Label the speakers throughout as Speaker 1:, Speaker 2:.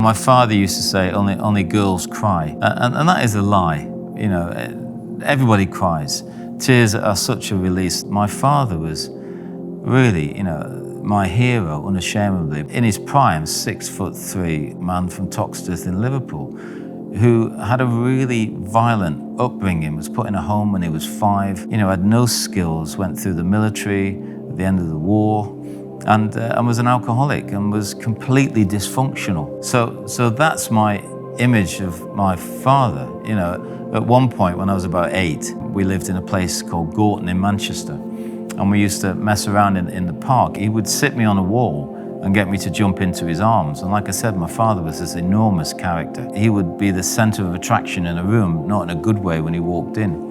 Speaker 1: my father used to say, only girls cry. And that is a lie. You know, everybody cries. Tears are such a release. My father was really, you know, my hero, unashamedly. In his prime, 6'3" man from Toxteth in Liverpool, who had a really violent upbringing, was put in a home when he was 5, you know, had no skills, went through the military at the end of the war, and was an alcoholic and was completely dysfunctional. So that's my image of my father. You know, at one point when I was about 8, we lived in a place called Gorton in Manchester, and we used to mess around in the park. He would sit me on a wall and get me to jump into his arms. And like I said, my father was this enormous character. He would be the center of attraction in a room, not in a good way when he walked in.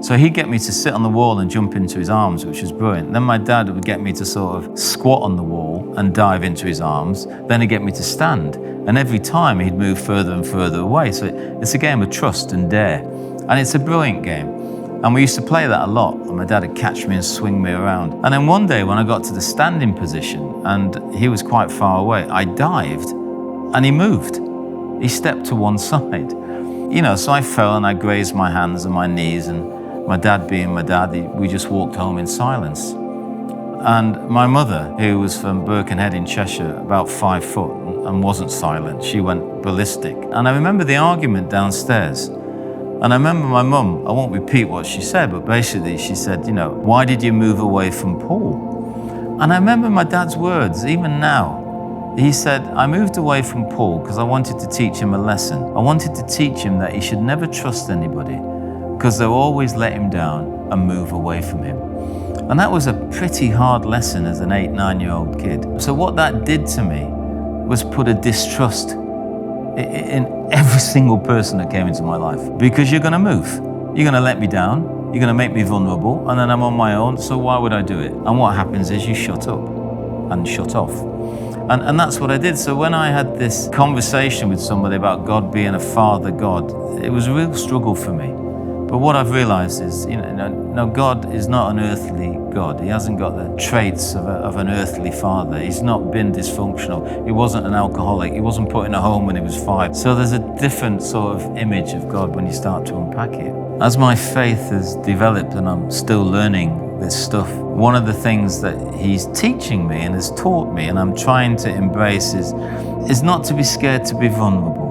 Speaker 1: So he'd get me to sit on the wall and jump into his arms, which was brilliant. Then my dad would get me to sort of squat on the wall and dive into his arms. Then he'd get me to stand. And every time he'd move further and further away. So it's a game of trust and dare. And it's a brilliant game. And we used to play that a lot. And my dad would catch me and swing me around. And then one day when I got to the standing position and he was quite far away, I dived and he moved. He stepped to one side. You know, so I fell and I grazed my hands and my knees, and my dad being my dad, we just walked home in silence. And my mother, who was from Birkenhead in Cheshire, about 5 foot, and wasn't silent, she went ballistic. And I remember the argument downstairs. And I remember my mum, I won't repeat what she said, but basically she said, you know, why did you move away from Paul? And I remember my dad's words, even now. He said, I moved away from Paul because I wanted to teach him a lesson. I wanted to teach him that he should never trust anybody because they'll always let him down and move away from him. And that was a pretty hard lesson as an 8, 9-year-old kid. So what that did to me was put a distrust in every single person that came into my life. Because you're gonna move. You're gonna let me down. You're gonna make me vulnerable, and then I'm on my own, so why would I do it? And what happens is you shut up and shut off. And that's what I did. So when I had this conversation with somebody about God being a father God, it was a real struggle for me. But what I've realized is, you know, God is not an earthly God. He hasn't got the traits of an earthly father. He's not been dysfunctional. He wasn't an alcoholic. He wasn't put in a home when he was 5. So there's a different sort of image of God when you start to unpack it. As my faith has developed and I'm still learning this stuff, one of the things that he's teaching me and has taught me and I'm trying to embrace is not to be scared to be vulnerable.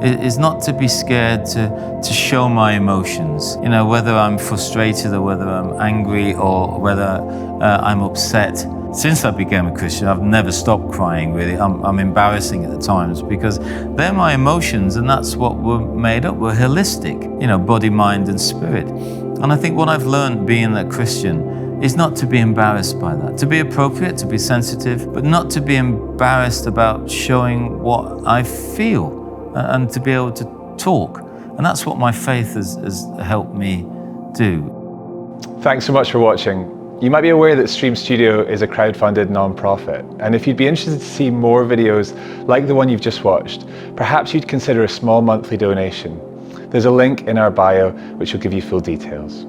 Speaker 1: Is not to be scared to show my emotions. You know, whether I'm frustrated or whether I'm angry or whether I'm upset. Since I became a Christian, I've never stopped crying, really. I'm embarrassing at the times because they're my emotions and that's what we're made up. We're holistic, you know, body, mind and spirit. And I think what I've learned being a Christian is not to be embarrassed by that. To be appropriate, to be sensitive, but not to be embarrassed about showing what I feel. And to be able to talk. And that's what my faith has helped me do.
Speaker 2: Thanks so much for watching. You might be aware that Stream Studio is a crowdfunded non-profit. And if you'd be interested to see more videos like the one you've just watched, perhaps you'd consider a small monthly donation. There's a link in our bio which will give you full details.